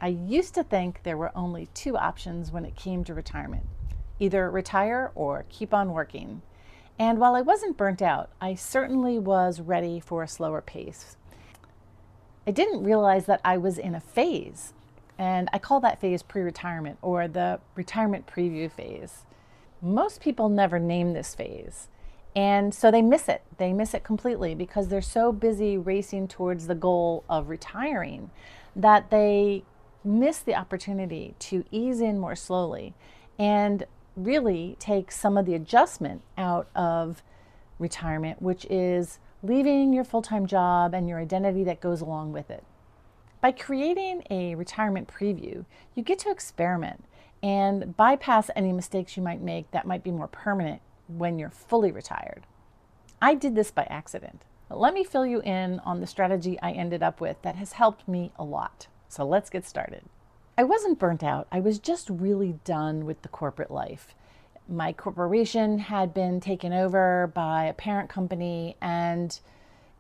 I used to think there were only two options when it came to retirement: either retire or keep on working. And while I wasn't burnt out, I certainly was ready for a slower pace. I didn't realize that I was in a phase, and I call that phase pre-retirement, or the retirement preview phase. Most people never name this phase, and so they miss it. They miss it completely because they're so busy racing towards the goal of retiring that they miss the opportunity to ease in more slowly and really take some of the adjustment out of retirement, which is leaving your full-time job and your identity that goes along with it. By creating a retirement preview, you get to experiment and bypass any mistakes you might make that might be more permanent when you're fully retired. I did this by accident. Let me fill you in on the strategy I ended up with that has helped me a lot. So let's get started. I wasn't burnt out. I was just really done with the corporate life. My corporation had been taken over by a parent company, and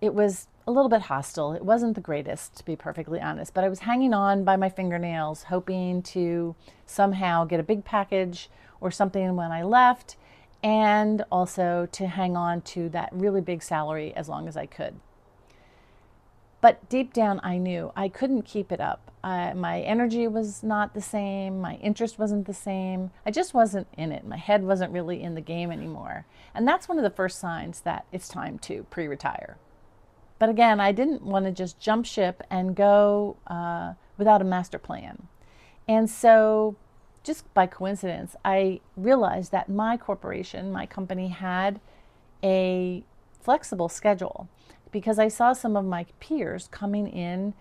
it was a little bit hostile. It wasn't the greatest, to be perfectly honest, but I was hanging on by my fingernails, hoping to somehow get a big package or something when I left, and also to hang on to that really big salary as long as I could. But deep down, I knew I couldn't keep it up. My energy was not the same. My interest wasn't the same. I just wasn't in it. My head wasn't really in the game anymore. And that's one of the first signs that it's time to pre-retire. But again, I didn't want to just jump ship and go without a master plan. And so just by coincidence, I realized that my corporation, my company, had a flexible schedule, because I saw some of my peers coming in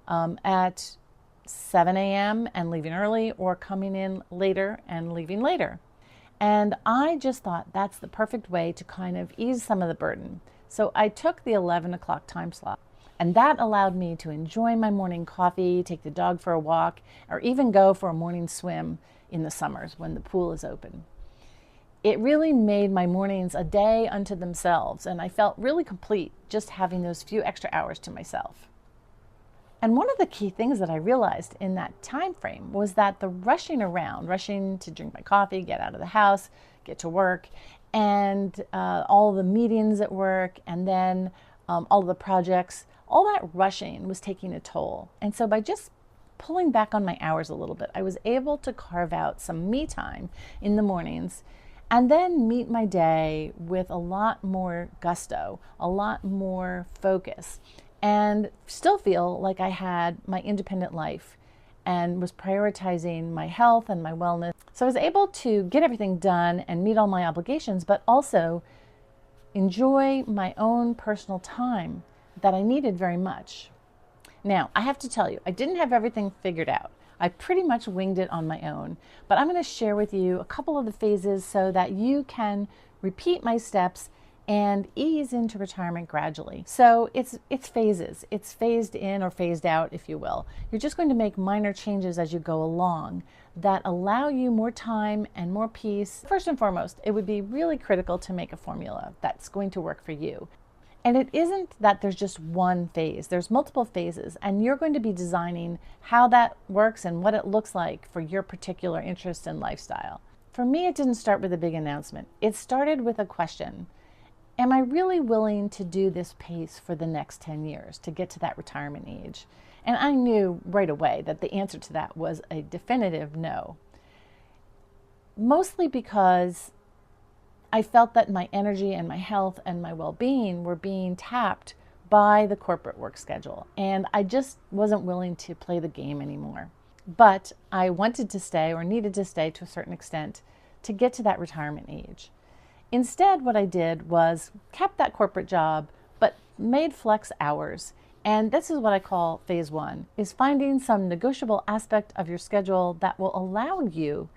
at 7 a.m. and leaving early, or coming in later and leaving later. And I just thought that's the perfect way to kind of ease some of the burden. So I took the 11 o'clock time slot, and that allowed me to enjoy my morning coffee, take the dog for a walk, or even go for a morning swim in the summers when the pool is open. It really made my mornings a day unto themselves, and I felt really complete just having those few extra hours to myself. And one of the key things that I realized in that time frame was that the rushing around, rushing to drink my coffee, get out of the house, get to work, and all the meetings at work, and then all the projects, all that rushing was taking a toll. And so by just pulling back on my hours a little bit, I was able to carve out some me time in the mornings and then meet my day with a lot more gusto, a lot more focus, and still feel like I had my independent life and was prioritizing my health and my wellness. So I was able to get everything done and meet all my obligations, but also enjoy my own personal time that I needed very much. Now, I have to tell you, I didn't have everything figured out. I pretty much winged it on my own, but I'm going to share with you a couple of the phases so that you can repeat my steps and ease into retirement gradually. So it's phases. It's phased in or phased out, if you will. You're just going to make minor changes as you go along that allow you more time and more peace. First and foremost, it would be really critical to make a formula that's going to work for you. And it isn't that there's just one phase, there's multiple phases, and you're going to be designing how that works and what it looks like for your particular interest and lifestyle. For me, it didn't start with a big announcement. It started with a question. Am I really willing to do this pace for the next 10 years to get to that retirement age? And I knew right away that the answer to that was a definitive no. Mostly because I felt that my energy and my health and my well-being were being tapped by the corporate work schedule, and I just wasn't willing to play the game anymore. But I wanted to stay, or needed to stay to a certain extent, to get to that retirement age. Instead, what I did was kept that corporate job, but made flex hours. And this is what I call phase one, is finding some negotiable aspect of your schedule that will allow you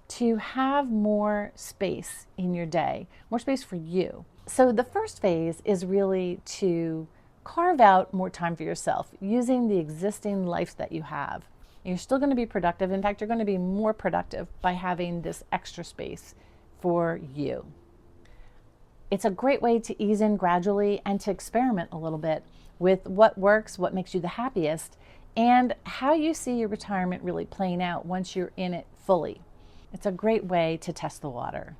to have more space in your day, more space for you. So the first phase is really to carve out more time for yourself using the existing life that you have. You're still going to be productive. In fact, you're going to be more productive by having this extra space for you. It's a great way to ease in gradually and to experiment a little bit with what works, what makes you the happiest, and how you see your retirement really playing out once you're in it fully. It's a great way to test the water.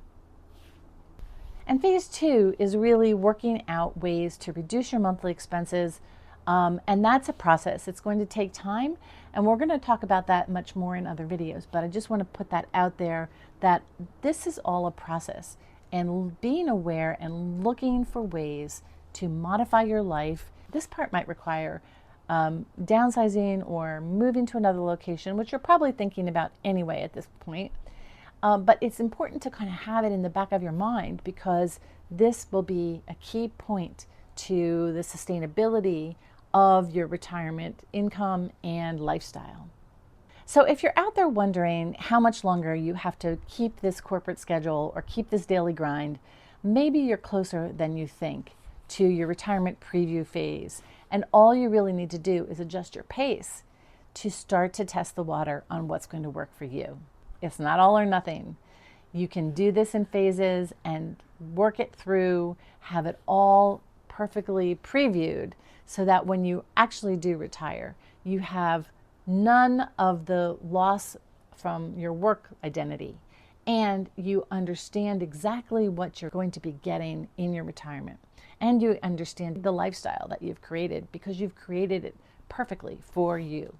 And phase 2 is really working out ways to reduce your monthly expenses. And that's a process. It's going to take time, and we're going to talk about that much more in other videos. But I just want to put that out there that this is all a process. And being aware and looking for ways to modify your life, this part might require downsizing or moving to another location, which you're probably thinking about anyway at this point. But it's important to kind of have it in the back of your mind, because this will be a key point to the sustainability of your retirement income and lifestyle. So if you're out there wondering how much longer you have to keep this corporate schedule or keep this daily grind, maybe you're closer than you think to your retirement preview phase. And all you really need to do is adjust your pace to start to test the water on what's going to work for you. It's not all or nothing. You can do this in phases and work it through, have it all perfectly previewed, so that when you actually do retire, you have none of the loss from your work identity, and you understand exactly what you're going to be getting in your retirement, and you understand the lifestyle that you've created, because you've created it perfectly for you.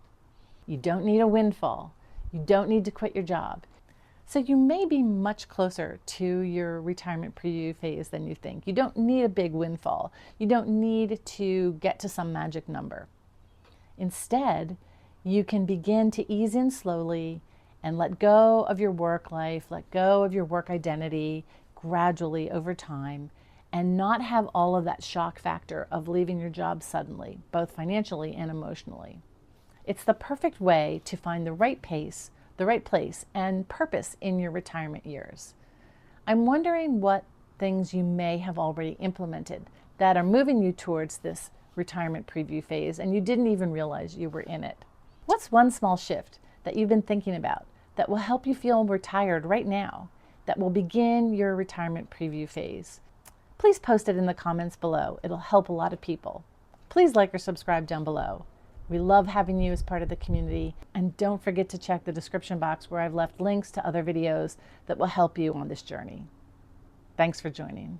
You don't need a windfall. You don't need to quit your job. So you may be much closer to your retirement preview phase than you think. You don't need a big windfall. You don't need to get to some magic number. Instead, you can begin to ease in slowly and let go of your work life, let go of your work identity gradually over time, and not have all of that shock factor of leaving your job suddenly, both financially and emotionally. It's the perfect way to find the right pace, the right place, and purpose in your retirement years. I'm wondering what things you may have already implemented that are moving you towards this retirement preview phase and you didn't even realize you were in it. What's one small shift that you've been thinking about that will help you feel retired right now, that will begin your retirement preview phase? Please post it in the comments below. It'll help a lot of people. Please like or subscribe down below. We love having you as part of the community, and don't forget to check the description box where I've left links to other videos that will help you on this journey. Thanks for joining.